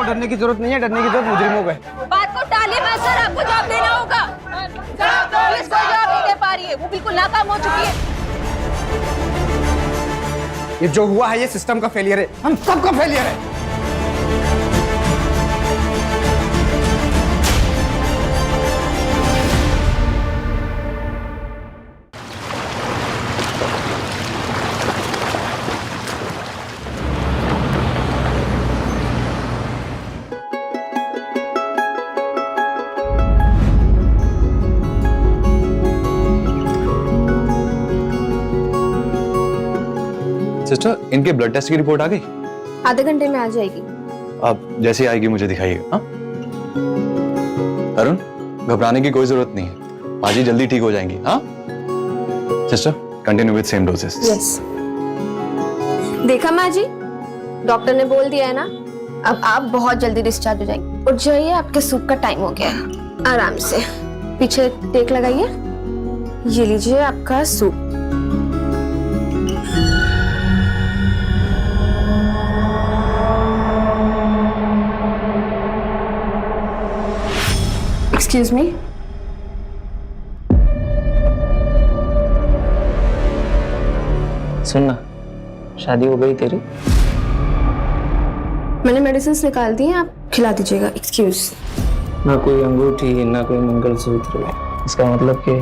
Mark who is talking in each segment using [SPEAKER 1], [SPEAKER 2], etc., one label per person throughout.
[SPEAKER 1] डरने की जरूरत नहीं है, डरने की जरूरत मुजरिमों को है।
[SPEAKER 2] बात को टाली मत सर, आपको जवाब देना होगा। पुलिस कोई जवाब नहीं दे पा रही है, वो बिल्कुल नाकाम हो चुकी है।
[SPEAKER 1] ये जो हुआ है ये सिस्टम का फेलियर है, हम सबका फेलियर है।
[SPEAKER 3] सिस्टर, इनके ब्लड टेस्ट की रिपोर्ट आ गई?
[SPEAKER 4] आधे घंटे में आ जाएगी।
[SPEAKER 3] अब जैसे ही आएगी मुझे दिखाइएगा। हाँ अरुण, घबराने की कोई जरूरत नहीं है, बाजी जल्दी ठीक हो जाएंगी। हाँ sister, continue with same doses.
[SPEAKER 4] Yes. देखा माँ जी, डॉक्टर ने बोल दिया है ना, अब आप बहुत जल्दी डिस्चार्ज हो जाएंगे। उठ जाइए, आपके सूप का टाइम हो गया है। आराम से पीछे टेक लगाइए। ये लीजिए आपका सूप। एक्सक्यूज मी,
[SPEAKER 5] सुनना, शादी हो गई तेरी?
[SPEAKER 4] मैंने मेडिसिन निकाल दी हैं, आप खिला दीजिएगा। एक्सक्यूज।
[SPEAKER 5] ना कोई अंगूठी, ना कोई मंगलसूत्र, इसका मतलब कि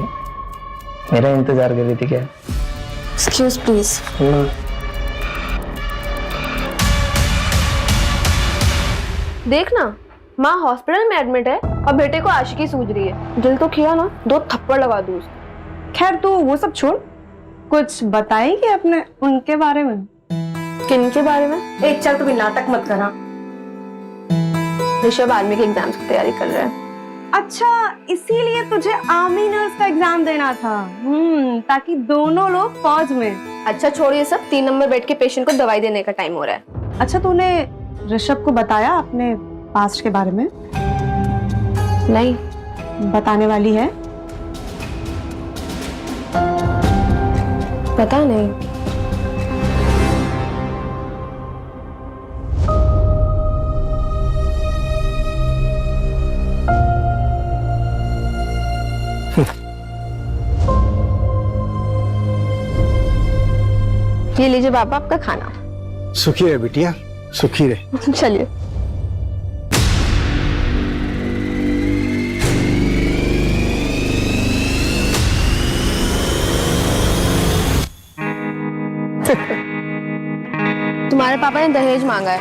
[SPEAKER 5] मेरा इंतजार कर रही थी क्या?
[SPEAKER 4] Excuse please. देखना, माँ हॉस्पिटल में एडमिट है और बेटे को आशिकी सूझ रही है। दिल तो किया ना, 2 थप्पड़ लगा दूँ उसको।
[SPEAKER 6] खैर तू वो सब छोड़, कुछ बताएंगे अपने उनके बारे में?
[SPEAKER 4] किन के बारे में?
[SPEAKER 6] एक चल, तू भी नाटक मत करा।
[SPEAKER 4] ऋषभ आर्मी के एग्जाम्स की तैयारी कर रहा है।
[SPEAKER 6] अच्छा, इसीलिए तुझे आर्मी नर्स का एग्जाम देना था? ताकि दोनों लोग फौज में।
[SPEAKER 4] अच्छा छोड़िए सब, 3 नंबर बेड के पेशेंट को दवाई देने का टाइम हो रहा है।
[SPEAKER 6] अच्छा, तूने ऋषभ को बताया अपने पास्ट के बारे में?
[SPEAKER 4] नहीं।
[SPEAKER 6] बताने वाली है?
[SPEAKER 4] पता नहीं। ये लीजिए पापा आपका खाना।
[SPEAKER 1] सुखी रहे बिटिया, सुखी रहे।
[SPEAKER 4] चलिए। तुम्हारे पापा ने दहेज मांगा है।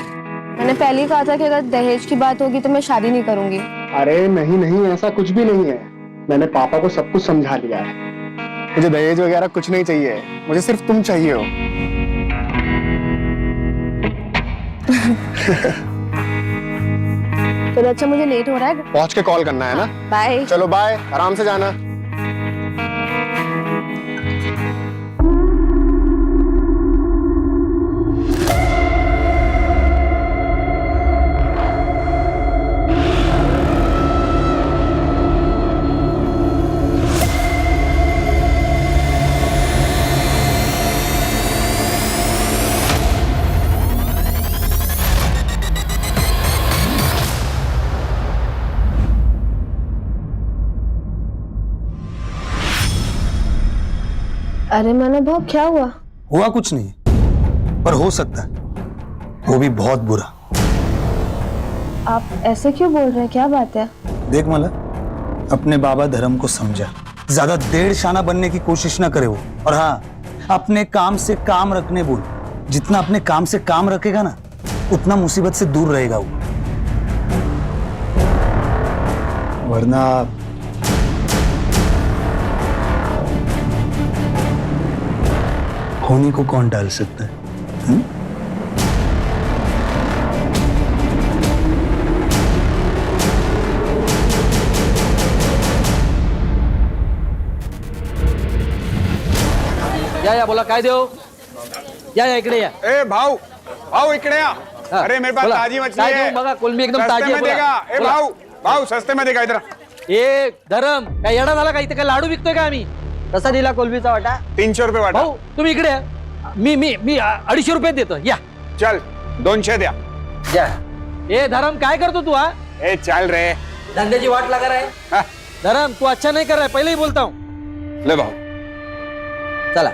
[SPEAKER 4] मैंने पहले ही कहा था कि अगर दहेज की बात होगी तो मैं शादी नहीं करूंगी।
[SPEAKER 7] अरे नहीं नहीं, ऐसा कुछ भी नहीं है। मैंने पापा को सब कुछ समझा लिया है। मुझे दहेज वगैरह कुछ नहीं चाहिए, मुझे सिर्फ तुम चाहिए हो।
[SPEAKER 4] तो अच्छा, मुझे लेट हो रहा है,
[SPEAKER 7] पहुंच के कॉल करना है ना?
[SPEAKER 4] बाय।
[SPEAKER 7] चलो बाय, आराम से जाना।
[SPEAKER 4] अरे मनोभाव, क्या हुआ?
[SPEAKER 1] हुआ कुछ नहीं, पर हो सकता है, वो भी बहुत बुरा।
[SPEAKER 4] आप ऐसे क्यों बोल रहे हैं, क्या बात है?
[SPEAKER 1] देख मला, अपने बाबा धर्म को समझा, ज्यादा डेढ़ शाना बनने की कोशिश ना करे वो। और हाँ, अपने काम से काम रखने बोल। जितना अपने काम से काम रखेगा ना, उतना मुसीबत से दूर रहेगा वो। वरना होने को कौन डाल सकता है?
[SPEAKER 8] या बोला काय देऊ? या इकडे या।
[SPEAKER 9] ए भाऊ, भाऊ इकडे या। अरे मेरे पास ताजी मछली है।
[SPEAKER 8] बघा, कोलंबी एकदम ताजी
[SPEAKER 9] सस्ते
[SPEAKER 8] आहे।
[SPEAKER 9] में देगा। ए भाऊ, भाऊ सस्ते में देगा इधर।
[SPEAKER 8] ए धरम, काय येडा झाला का? इथे काय लाडू विकतोय का आम्ही? कसा दिला कोलंबीचा वाटा?
[SPEAKER 9] 300 रुपये वाटा।
[SPEAKER 8] भाऊ तुम्ही इकडे या। मी 250 रुपये देतो, या।
[SPEAKER 9] चल 200 द्या।
[SPEAKER 8] या ए धर्म काय करतो तू हा
[SPEAKER 9] ए चल रे
[SPEAKER 8] धंद्याची वाट लगा रहा है
[SPEAKER 9] हाँ,
[SPEAKER 8] धर्म तू अच्छा नहीं कर रहा है पहले ही बोलता हूँ
[SPEAKER 9] ले भाऊ
[SPEAKER 8] चला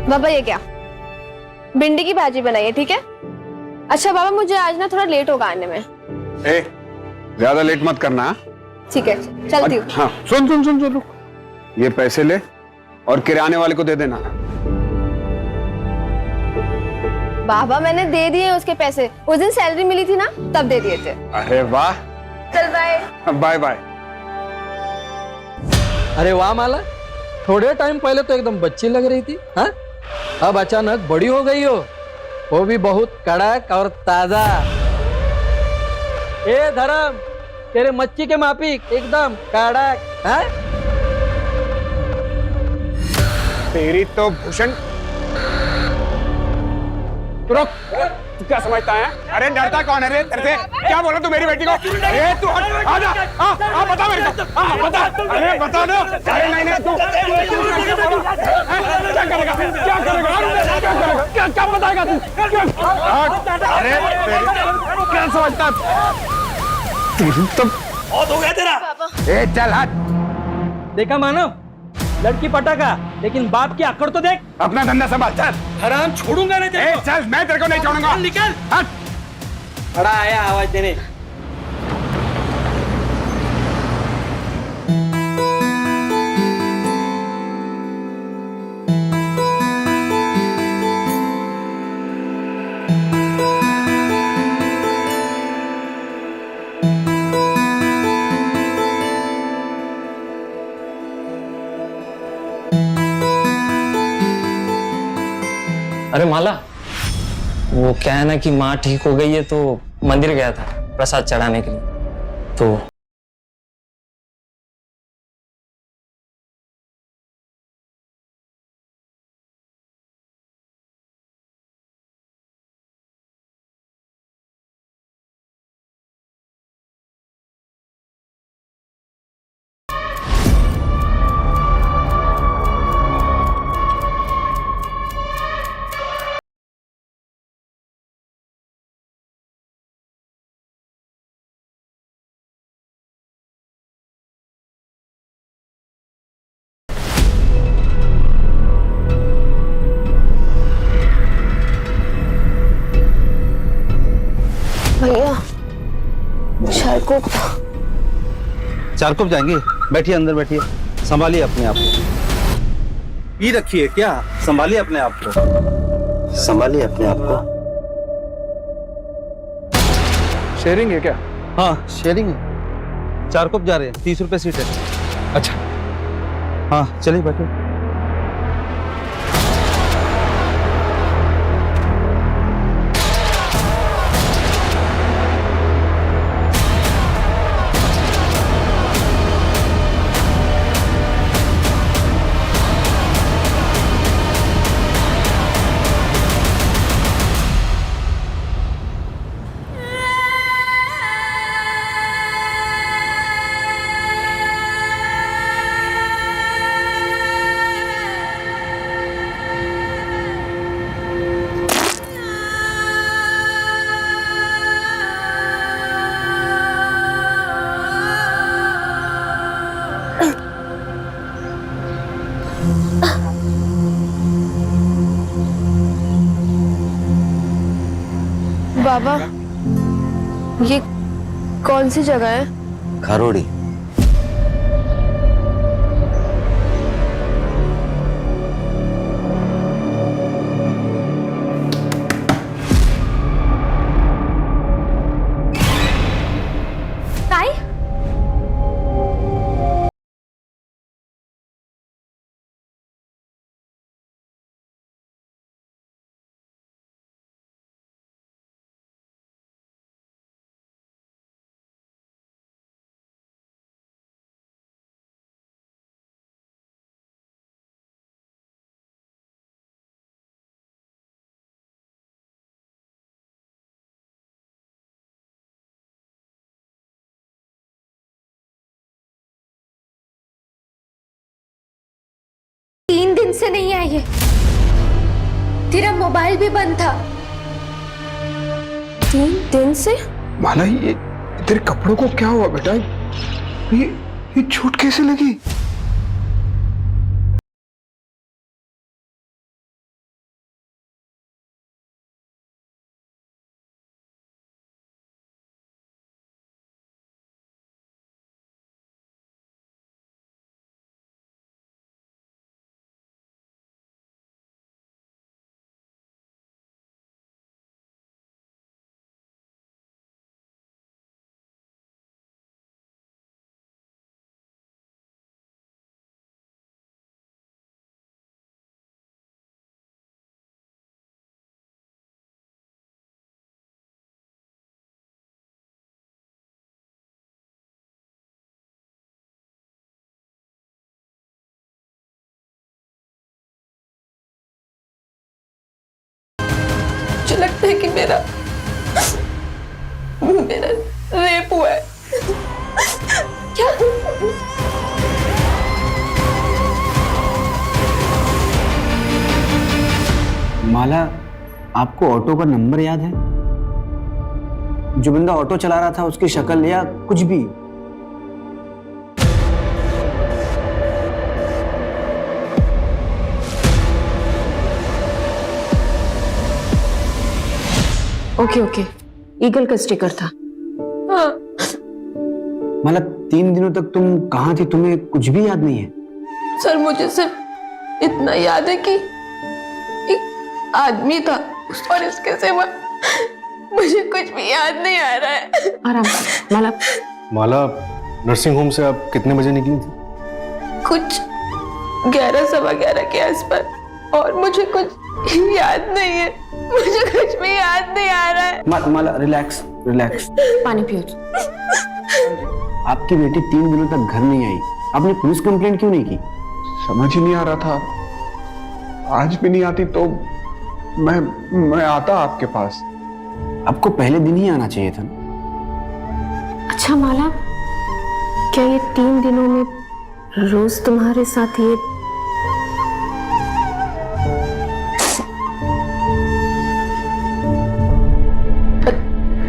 [SPEAKER 4] बाबा ये क्या भिंडी की भाजी बनाई है, ठीक है। अच्छा बाबा मुझे आज ना थोड़ा लेट होगा आने में।
[SPEAKER 9] ए ज्यादा लेट मत करना हाँ?
[SPEAKER 4] ठीक है चलती हूँ।
[SPEAKER 9] हाँ सुन सुन सुन सुन रुक। ये पैसे ले और किराने वाले को दे देना।
[SPEAKER 4] बाबा मैंने दे दिए उसके पैसे, उस दिन सैलरी मिली थी ना तब दे दिए थे।
[SPEAKER 9] अरे वाह
[SPEAKER 4] चल बाय।
[SPEAKER 9] Bye bye.
[SPEAKER 8] अरे वाह माला, थोड़े टाइम पहले तो एकदम बच्ची लग रही थी हाँ? अब अचानक बड़ी हो गई हो, वो भी बहुत कड़क और ताजा। ए धर्म तेरे मच्छी के माफिक एकदम कड़क हाँ?
[SPEAKER 9] तेरी तो भूषण रुक। तू क्या समझता है? अरे डरता कौन है रे तेरे से? क्या बोला तू मेरी बेटी को? अरे तू हट आजा। हाँ बता मेरे को। हाँ बता। अरे बता दो। अरे नहीं नहीं तू क्या करेगा? क्या करेगा? क्या करेगा? क्या बताएगा तू? अरे क्या समझता है? तेरी तो
[SPEAKER 8] बहुत हो गया तेरा।
[SPEAKER 9] ए चल हट।
[SPEAKER 8] देखा मानव, लड़की पटाखा लेकिन बाप की अकड़ तो देख।
[SPEAKER 9] अपना धंधा संभाल चल।
[SPEAKER 8] हराम छोड़ूंगा नहीं तेरे को।
[SPEAKER 9] चल मैं तेरे को नहीं छोड़ूंगा।
[SPEAKER 8] निकल।
[SPEAKER 9] हट।
[SPEAKER 8] बड़ा आया आवाज देने।
[SPEAKER 5] अरे माला, वो क्या है ना कि माँ ठीक हो गई है तो मंदिर गया था प्रसाद चढ़ाने के लिए। तो
[SPEAKER 4] भैया शरकुप
[SPEAKER 1] चारकोप जाएंगे? बैठिए अंदर बैठिए, संभालिए अपने आप को। पी रखिए क्या? संभालिए अपने आप को, संभालिए अपने आप को।
[SPEAKER 9] शेयरिंग है क्या?
[SPEAKER 1] हाँ शेयरिंग है। चारकोप जा रहे हैं, 30 रुपए सीट है।
[SPEAKER 9] अच्छा
[SPEAKER 1] हाँ चलिए बैठो।
[SPEAKER 4] बाबा ये कौन सी जगह है?
[SPEAKER 1] खारोड़ी।
[SPEAKER 4] ताई
[SPEAKER 10] से नहीं आई है। तेरा मोबाइल भी बंद था,
[SPEAKER 4] 3 दिन से?
[SPEAKER 7] माला, ये तेरे कपड़ों को क्या हुआ बेटा? ये चोट कैसे लगी?
[SPEAKER 2] मुझे लगता है कि मेरा रेप हुआ है। क्या?
[SPEAKER 10] माला, आपको ऑटो का नंबर याद है? जो बंदा ऑटो चला रहा था उसकी शक्ल या कुछ भी?
[SPEAKER 4] ओके, ईगल का स्टिकर था।
[SPEAKER 2] हाँ।
[SPEAKER 10] माला, 3 दिनों तक तुम कहाँ थी? तुम्हें कुछ भी याद नहीं है?
[SPEAKER 2] सर, मुझे सिर्फ इतना याद है कि एक आदमी था और इसके सिवा मुझे कुछ भी याद नहीं आ रहा है।
[SPEAKER 4] आराम से माला।
[SPEAKER 7] माला, नर्सिंग होम से आप कितने बजे निकली थी?
[SPEAKER 2] कुछ 11 सवा 11 के आसपास, और मुझे कुछ याद नहीं है। मुझे कुछ भी याद नहीं आ रहा है।
[SPEAKER 10] माला, रिलैक्स।
[SPEAKER 4] पानी पियो।
[SPEAKER 10] आपकी बेटी 3 दिनों तक घर नहीं आई, आपने पुलिस कंप्लेंट क्यों नहीं की?
[SPEAKER 7] समझ ही नहीं आ रहा था। आज भी नहीं आती तो मैं आता आपके पास।
[SPEAKER 10] आपको पहले दिन ही आना चाहिए था।
[SPEAKER 4] अच्छा माला, क्या ये 3 दिनों में रोज तुम्हारे साथ ये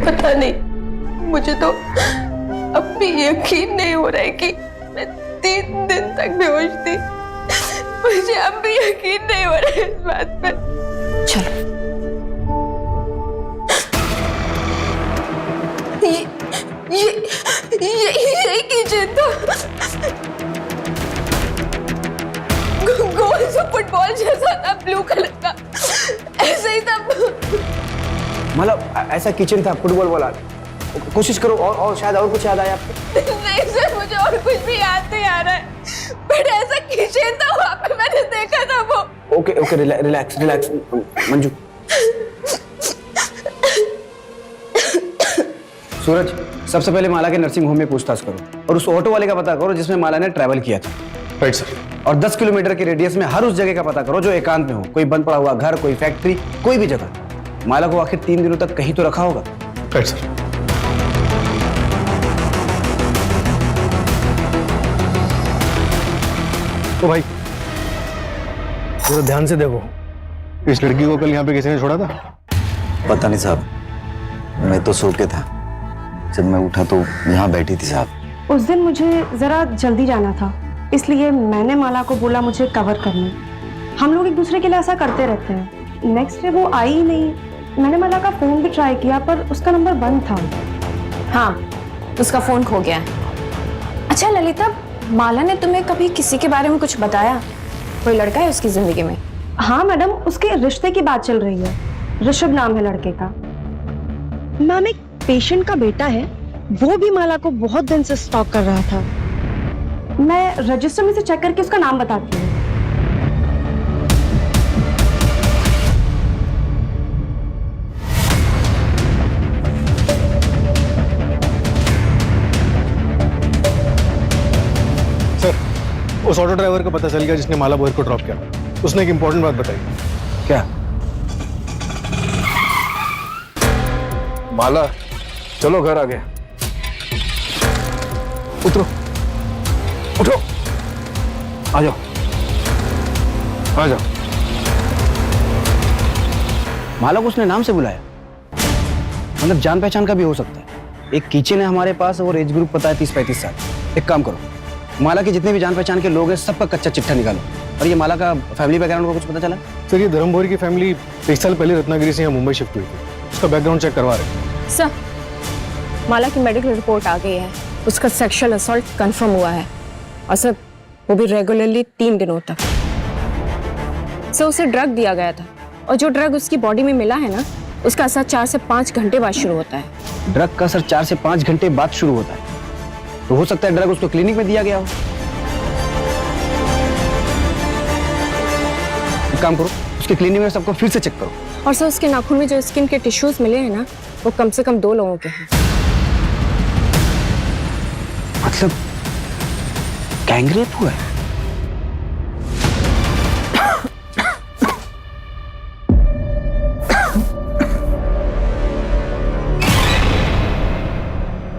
[SPEAKER 2] पता नहीं, मुझे तो अब भी यकीन नहीं हो रहा है कि मैं 3 दिन तक बेहोश थी। मुझे अब भी यकीन नहीं हो रहा है इस बात पे।
[SPEAKER 4] चलो,
[SPEAKER 2] ये किचन था। गोल सा फुटबॉल जैसा था, ब्लू कलर का, ऐसे ही था।
[SPEAKER 10] मतलब ऐसा किचन था, फुटबॉल वाला? कोशिश करो और शायद और कुछ याद आया आपको।
[SPEAKER 2] नहीं सर, मुझे और कुछ भी याद नहीं आ रहा है, बट ऐसा किचन था, वहां पे मैंने देखा था वो।
[SPEAKER 10] Okay, relax Manju. सूरज, सबसे पहले माला के नर्सिंग होम में पूछताछ करो और उस ऑटो वाले का पता करो जिसमें माला ने ट्रैवल किया था।
[SPEAKER 7] Right sir.
[SPEAKER 10] और 10 किलोमीटर के रेडियस में हर उस जगह का पता करो जो एकांत में हो, कोई बंद पड़ा हुआ घर, कोई फैक्ट्री, कोई भी जगह। माला को आखिर 3 दिनों तक कहीं तो रखा होगा।
[SPEAKER 7] Right sir. तो भाई जरा ध्यान से देखो, इस लड़की को कल यहाँ पे किसी ने छोड़ा था?
[SPEAKER 3] पता नहीं साहब, मैं तो सो के था, जब मैं उठा तो यहाँ बैठी थी साहब।
[SPEAKER 6] उस दिन मुझे जरा जल्दी जाना था, इसलिए मैंने माला को बोला मुझे कवर करने। हम लोग एक दूसरे के लिए ऐसा करते रहते हैं। नेक्स्ट डे वो आई ही नहीं। मैंने माला का फोन भी ट्राई किया पर उसका नंबर बंद था।
[SPEAKER 4] हाँ, उसका फोन खो गया है। अच्छा ललिता, माला ने तुम्हें कभी किसी के बारे में कुछ बताया? कोई लड़का है उसकी जिंदगी में?
[SPEAKER 6] हाँ मैडम, उसके रिश्ते की बात चल रही है। ऋषभ नाम है लड़के का। मैम, एक पेशेंट का बेटा है, वो भी माला को बहुत दिन से स्टॉक कर रहा था। मैं रजिस्टर में से चेक करके उसका नाम बताती हूँ।
[SPEAKER 7] सर, उस ऑटो ड्राइवर का पता चल गया जिसने माला बहर को ड्रॉप किया। उसने एक इंपॉर्टेंट बात बताई।
[SPEAKER 10] क्या?
[SPEAKER 7] माला, चलो घर आ गए। उतरो, उठो, आ जाओ, आ जाओ।
[SPEAKER 10] माला को उसने नाम से बुलाया? मतलब जान पहचान का भी हो सकता है। एक किचन है हमारे पास और एज ग्रुप पता है 30-35 साल। एक काम करो, माला के जितने भी जान पहचान के लोग हैं सबका कच्चा चिट्ठा निकालो। और ये माला का फैमिली बैकग्राउंड को कुछ पता चला?
[SPEAKER 7] सर ये धर्मभोरी की फैमिली 23 साल पहले रत्नागिरी से यहाँ मुंबई शिफ्ट हुई थी। उसका बैकग्राउंड चेक करवा रहे हैं।
[SPEAKER 11] सर, माला की मेडिकल रिपोर्ट आ गई है। उसका सेक्सुअल असॉल्ट कंफर्म हुआ है और सर वो भी रेगुलरली 3 दिनों तक। सर उसे ड्रग दिया गया था और जो ड्रग उसकी बॉडी में मिला है ना, उसका असर 4 से 5 घंटे बाद शुरू होता है।
[SPEAKER 10] ड्रग का असर 4 से 5 घंटे बाद शुरू होता है, तो हो सकता है ड्रग उसको क्लिनिक में दिया गया हो। एक काम करो, उसके क्लिनिक में सबको फिर से चेक करो।
[SPEAKER 11] और सर उसके नाखून में जो स्किन के टिश्यूज मिले हैं ना, वो कम से कम 2 लोगों के हैं।
[SPEAKER 10] मतलब गैंगरेप हुआ है?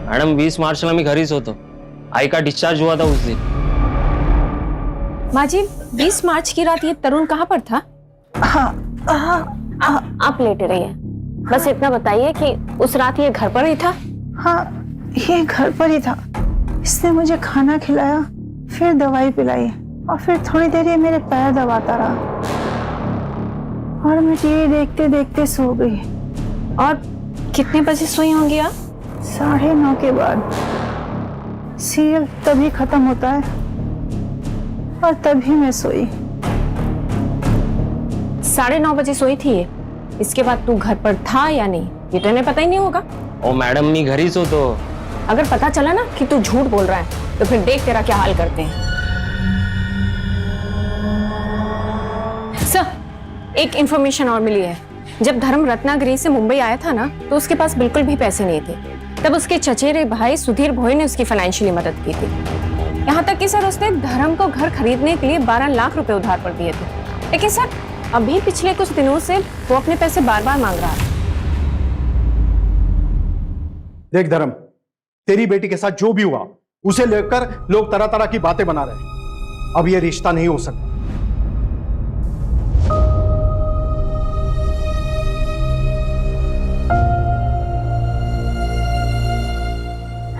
[SPEAKER 5] मैडम 20 मार्च में घर ही सो तो आई का डिस्चार्ज हुआ था उस दिन।
[SPEAKER 11] माँ जी 20 मार्च की रात ये तरुण कहाँ पर था? आप लेटे रहिए, बस इतना बताइए कि उस रात ये घर पर ही था?
[SPEAKER 12] हाँ, ये घर पर ही था। इसने मुझे खाना खिलाया, फिर दवाई पिलाई और फिर थोड़ी देर ये मेरे पैर दबाता रहा और मैं टीवी देखते देखते सो गई।
[SPEAKER 11] और कितने बजे सोई होंगी आप?
[SPEAKER 12] 9:30 के बाद। सीरियल तभी खत्म होता है और तभी मैं सोई।
[SPEAKER 11] 9:30 बजे सोई थी ये। इसके बाद तू घर पर था या नहीं ये तो इन्हें पता ही नहीं होगा।
[SPEAKER 5] ओ मैडम मैं घर ही सो तो।
[SPEAKER 11] अगर पता चला ना कि तू झूठ बोल रहा है तो फिर देख तेरा क्या हाल करते हैं। सर एक इंफॉर्मेशन और मिली है। जब धर्म रत्नागिरी से मुंबई आया था ना, तो उसके पास बिल्कुल भी पैसे नहीं थे। तब उसके चचेरे भाई सुधीर भोई ने उसकी फाइनेंशियली मदद की थी। यहाँ तक कि सर उसने धर्म को घर खरीदने के लिए 12 लाख रुपए उधार पर दिए थे। लेकिन सर अभी पिछले कुछ दिनों से वो अपने पैसे बार बार मांग रहा है।
[SPEAKER 7] देख धर्म, तेरी बेटी के साथ जो भी हुआ उसे लेकर लोग तरह तरह की बातें बना रहे हैं। अब ये रिश्ता नहीं हो सकता।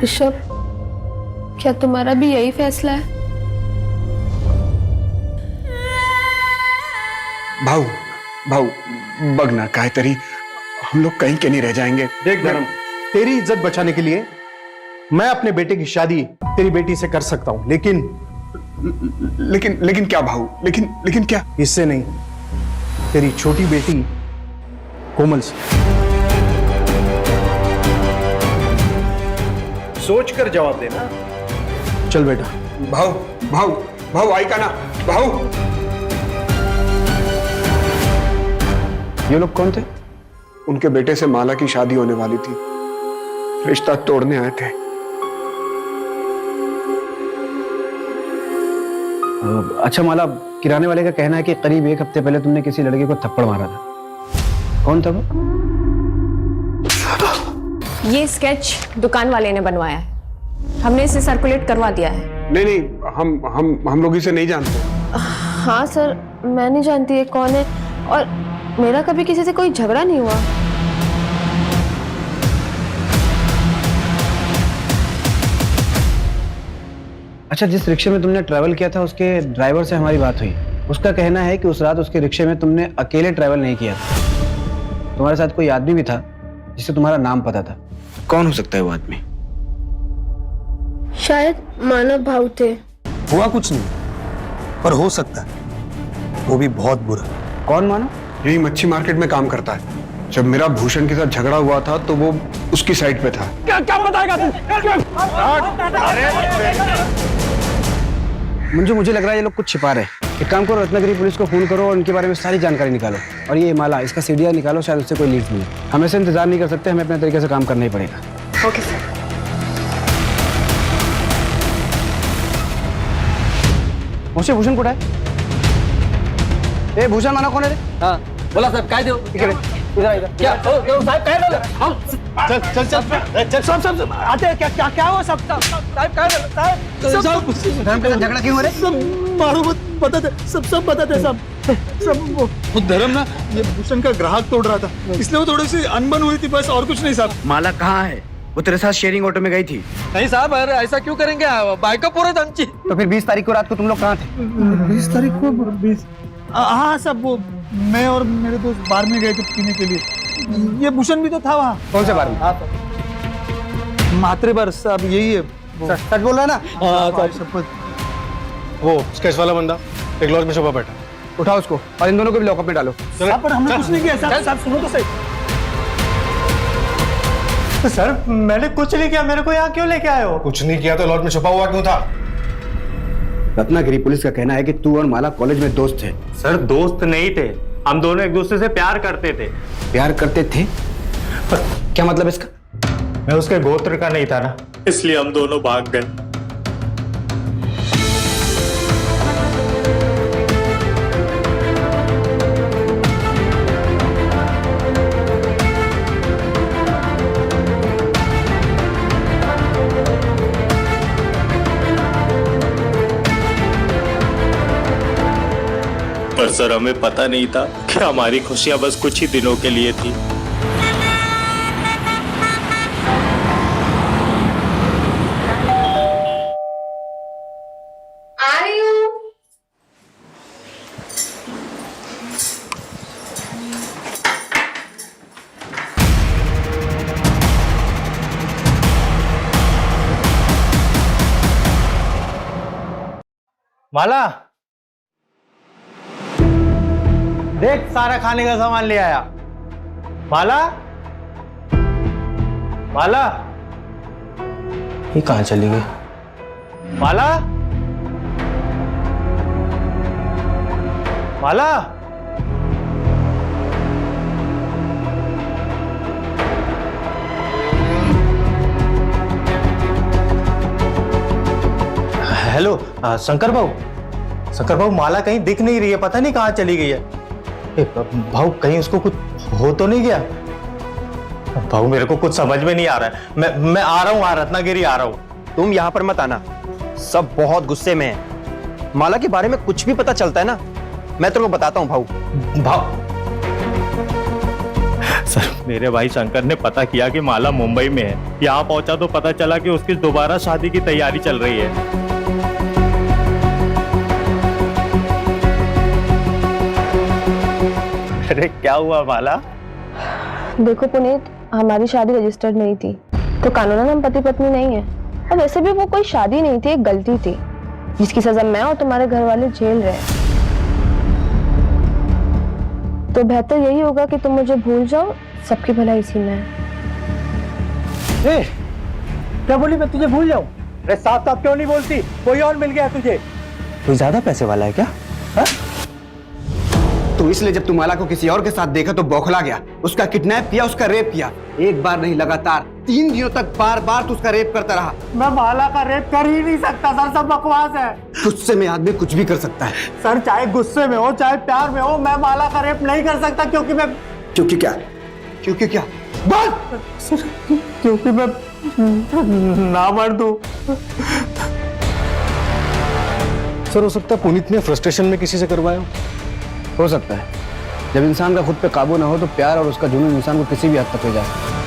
[SPEAKER 2] ऋषभ, क्या तुम्हारा भी यही फैसला है?
[SPEAKER 9] भाऊ भाऊ बघ ना काय तरी हम लोग कहीं के नहीं रह जाएंगे।
[SPEAKER 7] देख धर्म, तेरी इज्जत बचाने के लिए मैं अपने बेटे की शादी तेरी बेटी से कर सकता हूं,
[SPEAKER 9] लेकिन क्या भाऊ? लेकिन क्या?
[SPEAKER 7] इससे नहीं, तेरी छोटी बेटी कोमल से। सोच कर जवाब देना। चल बेटा।
[SPEAKER 9] भाऊ आई का ना भाऊ।
[SPEAKER 10] ये लोग कौन थे?
[SPEAKER 9] उनके बेटे से माला की शादी होने वाली थी, रिश्ता तोड़ने आए थे।
[SPEAKER 10] अच्छा माला, किराने वाले का कहना है कि करीब 1 हफ्ते पहले तुमने किसी लड़के को थप्पड़ मारा था। कौन था वो?
[SPEAKER 11] ये स्केच दुकान वाले ने बनवाया है। हमने इसे सर्कुलेट करवा दिया है।
[SPEAKER 9] नहीं हम लोग इसे नहीं जानते।
[SPEAKER 2] हाँ सर, मैं नहीं जानती है कौन है और मेरा कभी किसी से कोई झगड़ा नहीं हुआ।
[SPEAKER 10] अच्छा, जिस रिक्शे में तुमने ट्रैवल किया था उसके ड्राइवर से हमारी बात हुई। उसका कहना है कि उस रात उसके रिक्शे में तुमने अकेले ट्रैवल नहीं किया था, तुम्हारे साथ कोई आदमी भी था जिसे तुम्हारा नाम पता था। कौन हो सकता है वो आदमी?
[SPEAKER 2] शायद मानव भाव थे।
[SPEAKER 1] हुआ कुछ नहीं, पर हो सकता है वो भी बहुत बुरा।
[SPEAKER 10] कौन मानव?
[SPEAKER 9] यही मच्छी मार्केट में काम करता है। जब मेरा भूषण के साथ झगड़ा हुआ था तो वो उसकी साइड पे था।
[SPEAKER 8] क्या बताएगा तू?
[SPEAKER 10] मंजू, मुझे लग रहा है ये लोग कुछ छिपा रहे हैं। एक काम करो, रत्नागिरी पुलिस को फोन करो और उनके बारे में सारी जानकारी निकालो। और ये माला, इसका सीडीआर निकालो, शायद उससे कोई लीड मिले। हम ऐसे इंतजार नहीं कर सकते, हमें अपने तरीके से काम करना ही पड़ेगा।
[SPEAKER 11] Okay sir.
[SPEAKER 10] मुझसे भूषण कुठे है? ए भूषण माना कौन है रे?
[SPEAKER 8] हाँ बोला साहब, काय देऊ?
[SPEAKER 10] इकडे, इधर
[SPEAKER 8] क्या साहब काय झालं?
[SPEAKER 7] चल आते हैं। क्या हुआ सब?
[SPEAKER 8] साहब काय झालं? साहब
[SPEAKER 10] धर्म के साथ झगड़ा क्यों हो रहा है?
[SPEAKER 7] मारो मत, बताते सब बताते सब।
[SPEAKER 1] वो धर्म ना ये भूषण का ग्राहक तोड़ रहा था, इसलिए वो थोड़ी सी अनबन हुई थी, बस और कुछ नहीं साहब।
[SPEAKER 10] माला कहाँ है? वो तेरे साथ शेयरिंग ऑटो में गई थी।
[SPEAKER 8] नहीं साहब, अरे ऐसा क्यों करेंगे? बाइक पूरा दमची।
[SPEAKER 10] तो फिर 20 तारीख को रात को तुम लोग कहाँ थे?
[SPEAKER 1] 20 तारीख को 20 हाँ साहब, वो मैं और मेरे दोस्त बार में गए थे पीने के लिए। ये भूषण भी तो था वहाँ।
[SPEAKER 10] कौन से बार में?
[SPEAKER 1] मात्रे बार साहब, यही है।
[SPEAKER 10] सच बोल रहा है ना?
[SPEAKER 1] हाँ शपथ।
[SPEAKER 7] वो स्केच वाला बंदा एक लॉज में छुपा बैठा।
[SPEAKER 10] उठाओ उसको और इन दोनों को भी लॉकअप में डालो।
[SPEAKER 1] साहब पर हमने कुछ नहीं किया साहब। साहब सुनो तो सही।
[SPEAKER 7] सर मैंने कुछ नहीं किया, मेरे को यहाँ क्यों लेके आए हो? कुछ नहीं किया तो लॉज में छुपा हुआ क्यों था?
[SPEAKER 10] रत्नागिरी पुलिस का कहना है कि तू और माला कॉलेज में दोस्त थे।
[SPEAKER 13] सर दोस्त नहीं थे, हम दोनों एक दूसरे से प्यार करते थे।
[SPEAKER 10] प्यार करते थे? क्या मतलब इसका?
[SPEAKER 13] मैं उसके गोत्र का नहीं था ना, इसलिए हम दोनों भाग गए। पर सर हमें पता नहीं था कि हमारी खुशियां बस कुछ ही दिनों के लिए थी।
[SPEAKER 4] आ रही हूँ।
[SPEAKER 13] माला देख, सारा खाने का सामान ले आया। माला, माला ये कहाँ चली गई? माला, माला हेलो शंकर भाऊ, माला कहीं दिख नहीं रही है, पता नहीं कहाँ चली गई है। भाऊ कहीं उसको कुछ हो तो नहीं गया? भाऊ मेरे को कुछ समझ में नहीं आ रहा है। मैं आ रहा हूँ, रत्नागिरी आ रहा हूँ।
[SPEAKER 14] तुम यहाँ पर मत आना, सब बहुत गुस्से में है। माला के बारे में कुछ भी पता चलता है ना, मैं तेरे को बताता हूँ भाऊ।
[SPEAKER 13] सर मेरे भाई शंकर ने पता किया कि माला मुंबई में है। यहाँ पहुंचा तो पता चला कि उसकी दोबारा शादी की तैयारी चल रही है। अरे क्या हुआ माला?
[SPEAKER 4] देखो पुनीत, हमारी शादी रजिस्टर्ड नहीं थी, तो कानूनन हम पति पत्नी नहीं है। और वैसे भी वो कोई शादी नहीं थी, एक गलती थी जिसकी सजा मैं और तुम्हारे घर वाले झेल रहे हैं। तो बेहतर यही होगा कि तुम मुझे भूल जाओ, सबकी भलाई इसी में है।
[SPEAKER 13] क्या बोली? मैं तुझे भूल जाऊं? अरे साफ साफ क्यों नहीं बोलती? कोई और मिल गया तुझे?
[SPEAKER 14] कोई ज्यादा पैसे वाला है क्या?
[SPEAKER 10] तो इसलिए जब तू माला को किसी और के साथ देखा तो बौखला गया, उसका किडनैप किया, उसका रेप किया। एक बार नहीं, लगातार 3 दिनों तक बार बार तू उसका रेप करता रहा।
[SPEAKER 13] मैं माला का रेप कर ही नहीं सकता सर, सब बकवास है।
[SPEAKER 10] गुस्से में आदमी कुछ भी कर सकता है
[SPEAKER 13] सर, चाहे गुस्से में हो चाहे प्यार में हो, मैं माला का रेप नहीं कर सकता। क्योंकि मैं
[SPEAKER 10] क्योंकि क्या? क्योंकि क्या? बोल।
[SPEAKER 13] क्योंकि मैं ना मर दूं।
[SPEAKER 7] सर हो सकता है पुनीत ने फ्रस्ट्रेशन में किसी से करवाया
[SPEAKER 10] हो सकता है। जब इंसान का खुद पे काबू ना हो तो प्यार और उसका जुनून इंसान को किसी भी हद तक ले जा सकता है।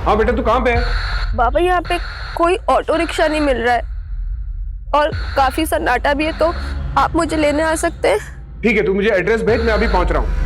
[SPEAKER 7] हाँ बेटा, तू कहाँ पे है?
[SPEAKER 4] बाबा यहाँ पे कोई ऑटो रिक्शा नहीं मिल रहा है और काफी सन्नाटा भी है, तो आप मुझे लेने आ सकते हैं?
[SPEAKER 7] ठीक है, तू मुझे एड्रेस भेज, मैं अभी पहुंच रहा हूँ।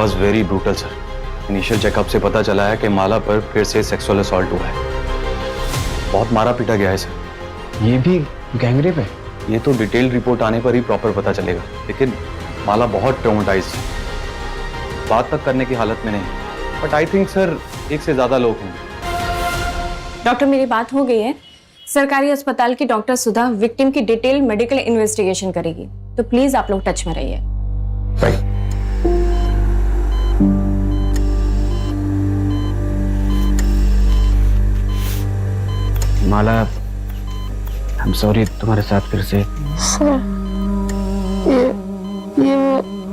[SPEAKER 3] Was very brutal sir. Initial checkup से पता चला है कि माला पर फिर से सेक्सुअल असॉल्ट हुआ है। बहुत मारा पीटा गया है सर।
[SPEAKER 10] ये भी गैंगरेप है?
[SPEAKER 3] ये तो डिटेल्ड रिपोर्ट आने पर ही प्रॉपर पता चलेगा, लेकिन माला बहुत ट्रॉमेटाइज्ड है, बात तक करने की हालत में नहीं। बट आई थिंक सर एक से ज्यादा लोग होंगे।
[SPEAKER 11] डॉक्टर मेरी बात हो गई है। सरकारी अस्पताल की डॉक्टर सुधा विक्टिम की डिटेल मेडिकल इन्वेस्टिगेशन करेगी, तो प्लीज आप लोग टच में रहिए।
[SPEAKER 10] माला, आई एम सॉरी तुम्हारे साथ फिर से।
[SPEAKER 2] सर, ये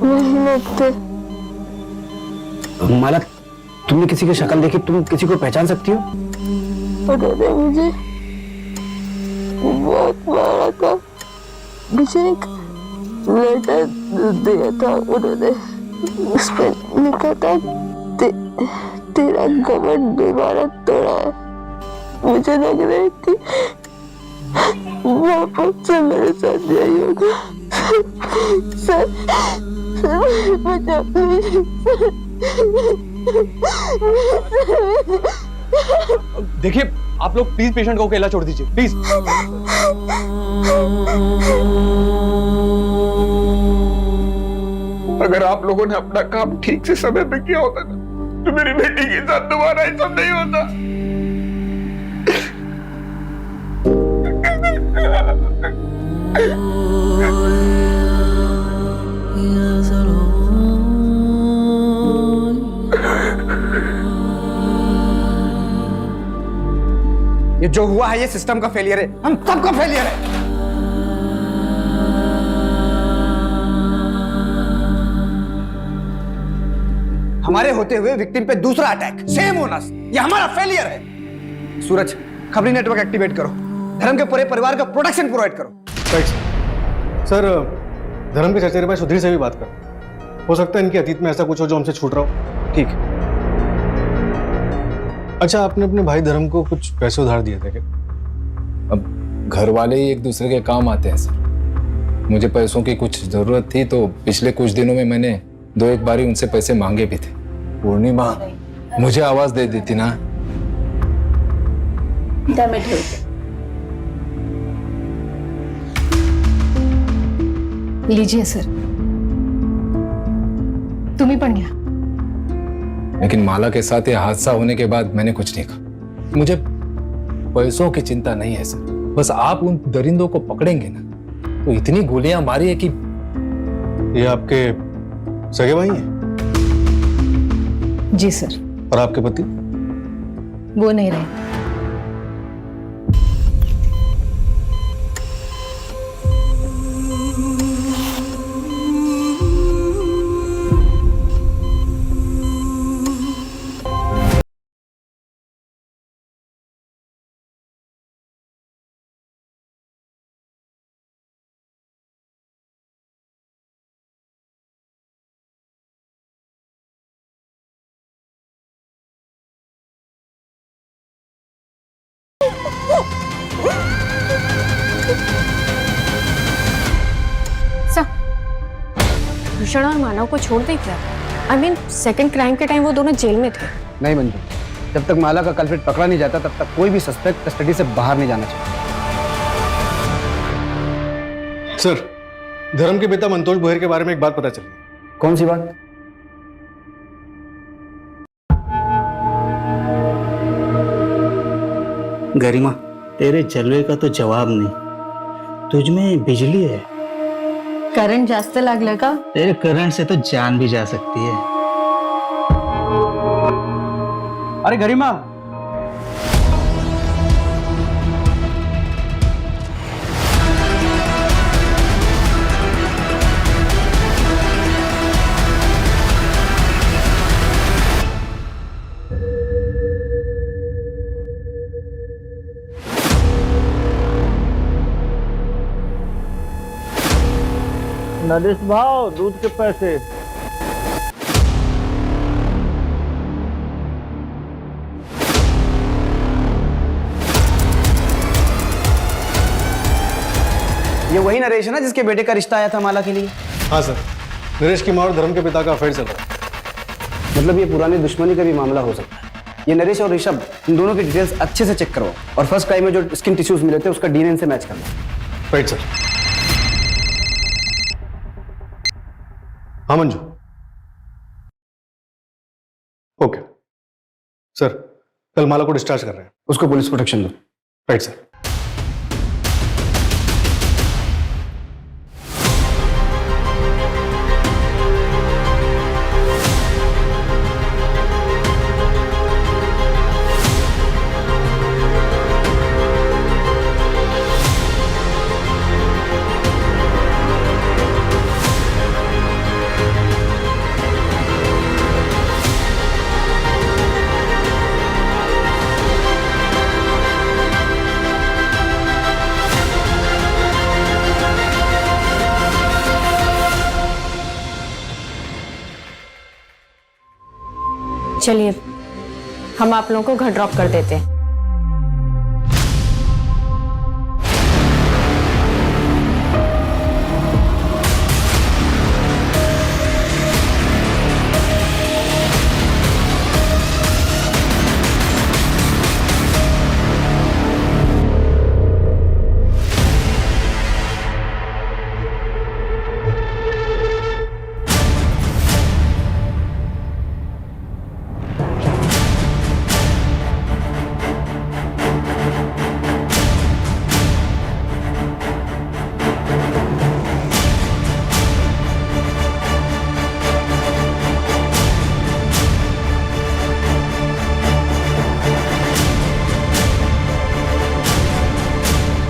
[SPEAKER 2] वही लगते।
[SPEAKER 10] माला, तुमने किसी की शक्ल देखी? तुम किसी को पहचान सकती हो?
[SPEAKER 2] उन्होंने मुझे बहुत मारा था। मुझे एक लेटर दिया था उन्होंने, उस पर लिखा था तेरा घमंड बीमारा तोड़ा है। मुझे लग रहा है कि वापस से मेरे साथ यही होगा। सर, बचा
[SPEAKER 3] देखिए, आप लोग प्लीज पेशेंट को अकेला छोड़ दीजिए, प्लीज।
[SPEAKER 9] अगर आप लोगों ने अपना काम ठीक से समय पे किया होता ना, तो मेरी बेटी के साथ दोबारा ये सब नहीं होता।
[SPEAKER 14] ये जो हुआ है ये सिस्टम का फेलियर है, हम सबका फेलियर है। हमारे होते हुए विक्टिम पे दूसरा अटैक, सेम होना, ये हमारा फेलियर है। सूरज, खबरी नेटवर्क एक्टिवेट करो, धर्म के पूरे परिवार का प्रोटेक्शन प्रोवाइड करो।
[SPEAKER 7] सर, धर्म के चचेरे भाई सुधीर से भी बात कर, हो सकता है इनके अतीत में ऐसा कुछ हो जो हमसे छूट रहा हो।
[SPEAKER 10] ठीक है।
[SPEAKER 7] अच्छा, आपने अपने भाई धर्म को कुछ पैसे उधार दिए थे क्या?
[SPEAKER 15] अब घर वाले ही एक दूसरे के काम आते हैं सर। मुझे पैसों की कुछ जरूरत थी तो पिछले कुछ दिनों में मैंने 2-1 बारी उनसे पैसे मांगे भी थे। पूर्णिमा मुझे आवाज दे देती ना।
[SPEAKER 11] लीजिए सर, तुम्ही पण घ्या।
[SPEAKER 15] लेकिन माला के साथ ये हादसा होने के बाद मैंने कुछ नहीं कहा। मुझे पैसों की चिंता नहीं है सर, बस आप उन दरिंदों को पकड़ेंगे ना तो इतनी गोलियां मारी है कि।
[SPEAKER 7] ये आपके सगे भाई हैं?
[SPEAKER 11] जी सर।
[SPEAKER 7] और आपके पति?
[SPEAKER 11] वो नहीं रहे। भूषण और मानव को छोड़ दे क्या? आई मीन सेकंड क्राइम के टाइम वो दोनों जेल में थे।
[SPEAKER 10] नहीं मंजू, जब तक माला का कल्प्रिट पकड़ा नहीं जाता तब तक कोई भी सस्पेक्ट कस्टडी से बाहर नहीं जाना चाहिए।
[SPEAKER 7] सर, धर्म के पिता मंतोष बोहर के बारे में एक बात पता चली।
[SPEAKER 10] कौन सी बात?
[SPEAKER 1] गरिमा, तेरे जलवे का तो जवाब नहीं। तुझ में बिजली है।
[SPEAKER 12] करंट जास्त लागलं का?
[SPEAKER 1] तेरे करंट से तो जान भी जा सकती है।
[SPEAKER 10] अरे गरिमा,
[SPEAKER 13] नरेश भाव, दूध के पैसे।
[SPEAKER 10] ये वही नरेश है ना जिसके बेटे का रिश्ता आया था माला के लिए?
[SPEAKER 7] हाँ सर, नरेश की माँ और धर्म के पिता का अफेयर चल रहा है।
[SPEAKER 10] मतलब ये पुरानी दुश्मनी का भी मामला हो सकता है। ये नरेश और ऋषभ, इन दोनों की डिटेल्स अच्छे से चेक करवाओ और फर्स्ट क्राइम में जो स्किन टिश्यूज मिले थे उसका डीएनए से मैच करवाओ।
[SPEAKER 7] Right sir. हाँ मंजू। ओके सर, कल माला को डिस्चार्ज कर रहे हैं।
[SPEAKER 10] उसको पुलिस प्रोटेक्शन दो।
[SPEAKER 7] Right sir.
[SPEAKER 11] चलिए हम आप लोगों को घर ड्रॉप कर देते हैं।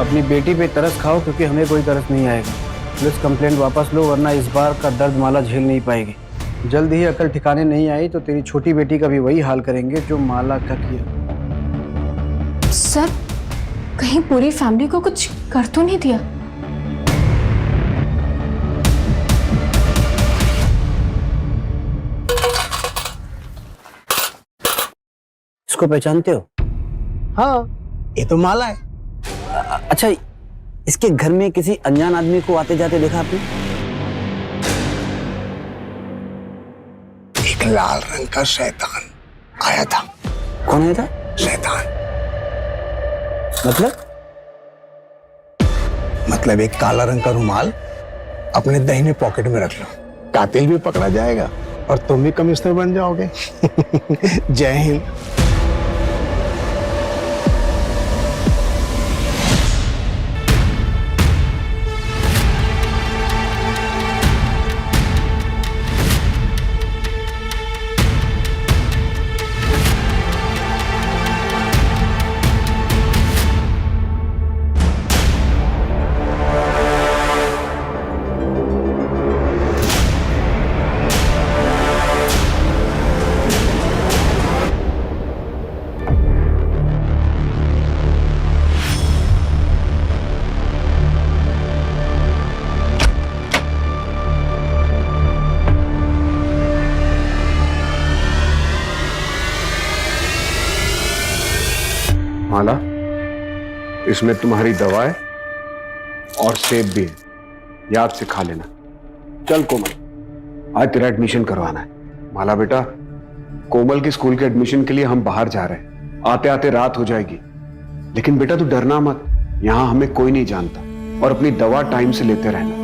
[SPEAKER 10] अपनी बेटी पे तरस खाओ क्योंकि हमें कोई तरस नहीं आएगा। पुलिस कंप्लेंट वापस लो वरना इस बार का दर्द माला झेल नहीं पाएगी। जल्द ही अकल ठिकाने नहीं आई तो तेरी छोटी बेटी का भी वही हाल करेंगे जो माला का किया।
[SPEAKER 11] सर कहीं पूरी फैमिली को कुछ कर तो नहीं दिया?
[SPEAKER 10] इसको पहचानते हो?
[SPEAKER 14] हाँ, ये तो माला है।
[SPEAKER 10] अच्छा, इसके घर में किसी अनजान आदमी को आते जाते देखा आपने?
[SPEAKER 14] एक लाल रंग का शैतान आया था।
[SPEAKER 10] कौन आया था?
[SPEAKER 14] शैतान
[SPEAKER 10] मतलब
[SPEAKER 14] एक काला रंग का रुमाल अपने दाहिने पॉकेट में रख लो, कातिल भी पकड़ा जाएगा और तुम भी कमिश्नर बन जाओगे। जय हिंद।
[SPEAKER 9] माला, इसमें तुम्हारी दवा है और सेब भी है, याद से खा लेना।
[SPEAKER 10] चल कोमल, आज तेरा एडमिशन करवाना है।
[SPEAKER 9] माला बेटा, कोमल की स्कूल के एडमिशन के लिए हम बाहर जा रहे हैं, आते आते रात हो जाएगी। लेकिन बेटा तू डरना मत, यहाँ हमें कोई नहीं जानता और अपनी दवा टाइम से लेते रहना।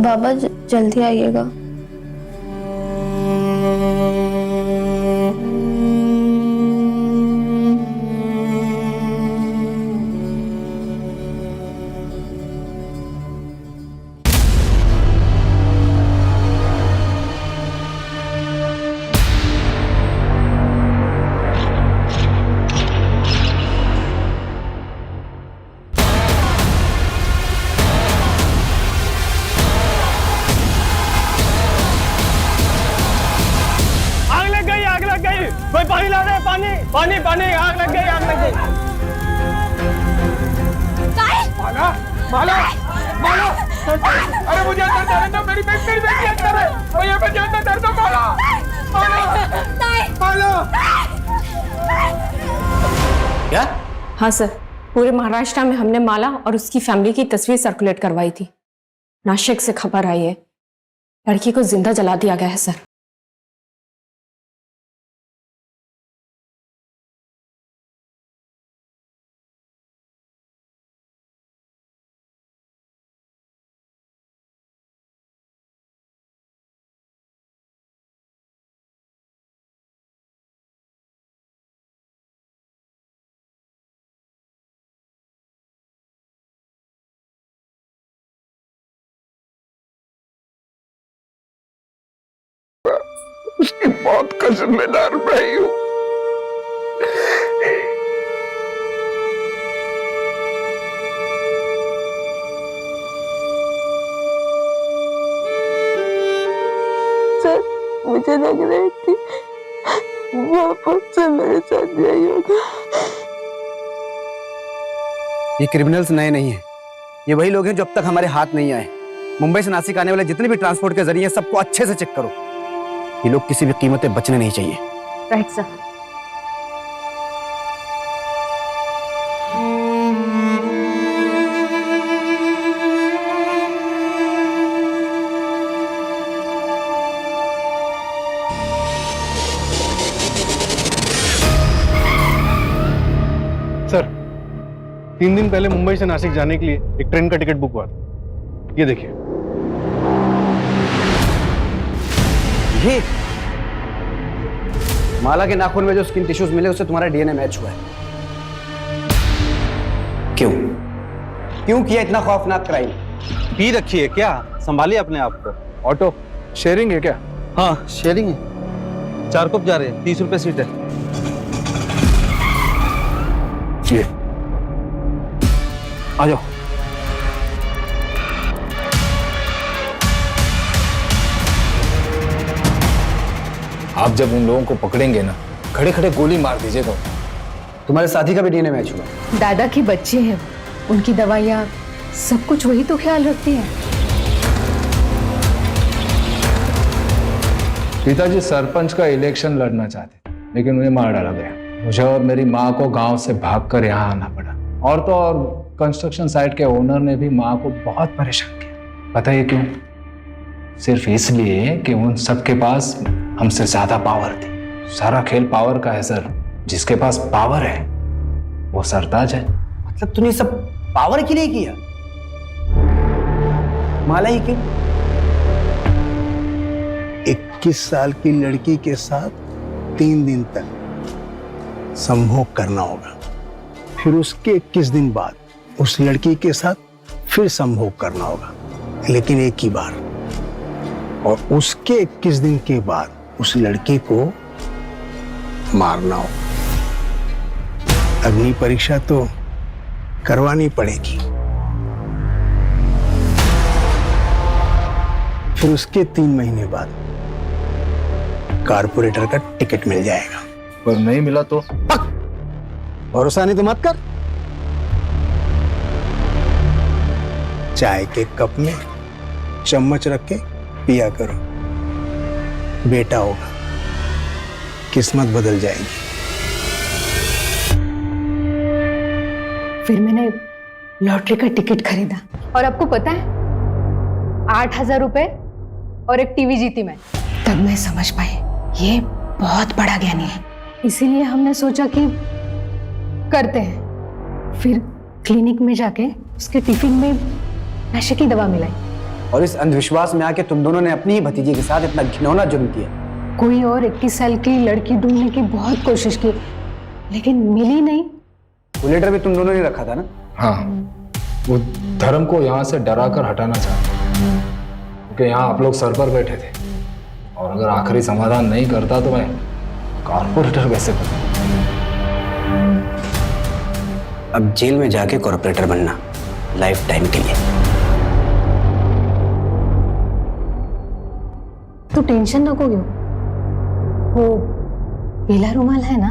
[SPEAKER 4] बाबा जल्दी आइएगा।
[SPEAKER 8] कोई पानी ला दे, पानी पानी पानी, आग लग गई, आग लग गई।
[SPEAKER 9] माला माला माला, अरे मुझे अंदर जाने दो, मेरी बेटी अंदर है, मुझे मुझे अंदर जाने दो। माला माला माला।
[SPEAKER 10] क्या?
[SPEAKER 11] हाँ सर, पूरे महाराष्ट्र में हमने माला और उसकी फैमिली की तस्वीर सर्कुलेट करवाई थी। नासिक से खबर आई है लड़की को जिंदा जला दिया गया है सर।
[SPEAKER 9] उसकी मौत का जिम्मेदार मैं ही हूं।
[SPEAKER 2] सर, मुझे लग रहा है कि वापस से मेरे साथ यही होगा।
[SPEAKER 14] ये क्रिमिनल्स नए नहीं हैं। ये वही लोग हैं जो अब तक हमारे हाथ नहीं आए। मुंबई से नासिक आने वाले जितने भी ट्रांसपोर्ट के जरिए सबको अच्छे से चेक करो। ये लोग किसी भी कीमत पे बचने नहीं चाहिए।
[SPEAKER 11] Right sir.
[SPEAKER 7] सर, 3 दिन पहले मुंबई से नासिक जाने के लिए एक ट्रेन का टिकट बुक हुआ था। ये देखिए।
[SPEAKER 14] ये माला के नाखून में जो स्किन टिश्यूज मिले उससे तुम्हारा डीएनए मैच हुआ है। क्यों किया इतना खौफनाक क्राइम?
[SPEAKER 10] पी रखी है क्या? संभालिए अपने आप को।
[SPEAKER 15] ऑटो शेयरिंग है क्या?
[SPEAKER 10] हाँ शेयरिंग है। 4 कप जा रहे हैं, 30 रुपए सीट है।
[SPEAKER 14] ये आ जाओ।
[SPEAKER 15] आप जब उन लोगों को पकड़ेंगे ना, खड़े खड़े गोली मार दीजिएगा।
[SPEAKER 14] तुम्हारे साथी का भी डीएनए मैच हुआ।
[SPEAKER 11] दादा की बच्चे हैं, उनकी दवाइयाँ सब कुछ वही तो ख्याल रखती है।
[SPEAKER 15] पिताजी सरपंच का इलेक्शन लड़ना चाहते थे, लेकिन उन्हें मार डाला गया। मुझे और मेरी माँ को गांव से भागकर यहाँ आना पड़ा। और तो और कंस्ट्रक्शन साइट के ओनर ने भी माँ को बहुत परेशान किया। पता है क्यों? सिर्फ इसलिए कि उन सबके पास हमसे ज्यादा पावर थी। सारा खेल पावर का है सर। जिसके पास पावर है वो सरताज है।
[SPEAKER 14] मतलब तूने सब पावर के लिए किया? माला ही क्यों?
[SPEAKER 1] 21 साल की लड़की के साथ 3 दिन तक संभोग करना होगा, फिर उसके 21 दिन बाद उस लड़की के साथ फिर संभोग करना होगा, लेकिन एक ही बार। और उसके 21 दिन के बाद उस लड़की को मारना होगा। अग्नि परीक्षा तो करवानी पड़ेगी। फिर उसके 3 महीने बाद कारपोरेटर का टिकट मिल जाएगा।
[SPEAKER 15] पर नहीं मिला तो?
[SPEAKER 1] भरोसा नहीं तो मत कर। चाय के कप में चम्मच रख के पिया करो, बेटा होगा, किस्मत बदल जाएगी।
[SPEAKER 11] फिर मैंने लॉटरी का टिकट खरीदा और आपको पता है 8,000 रुपए और एक टीवी जीती मैं। तब मैं समझ पाई ये बहुत बड़ा ज्ञानी है। इसीलिए हमने सोचा कि करते हैं। फिर क्लिनिक में जाके उसके टिफिन में नशे की दवा मिलाई।
[SPEAKER 14] और इस अंधविश्वास में आके तुम दोनों ने अपनी ही भतीजी के साथ इतना घिनौना जुर्म किया।
[SPEAKER 11] कोई और 21 साल की लड़की ढूंढने की बहुत कोशिश की, लेकिन मिली नहीं।
[SPEAKER 14] वो लेटर भी तुम दोनों ने रखा था ना?
[SPEAKER 15] हाँ, वो धर्म को यहाँ से डरा कर हटाना चाहते, क्योंकि यहाँ आप लोग सर पर बैठे थे। और अगर आखिरी समाधान नहीं करता तो मैं कॉर्पोरेटर कैसे बनूं?
[SPEAKER 14] अब जेल में जाके कॉर्पोरेटर बनना, लाइफ टाइम के लिए।
[SPEAKER 11] तो टेंशन नको क्यों, वो पीला रुमाल है ना,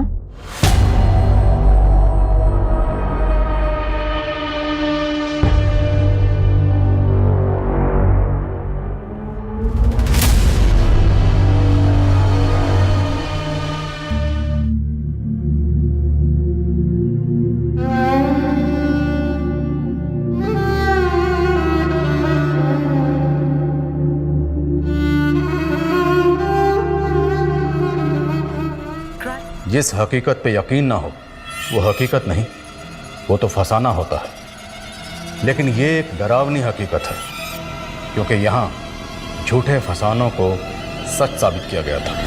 [SPEAKER 16] जिस हकीकत पे यकीन ना हो वो हकीकत नहीं, वो तो फसाना होता है। लेकिन ये एक डरावनी हकीकत है, क्योंकि यहाँ झूठे फसानों को सच साबित किया गया था।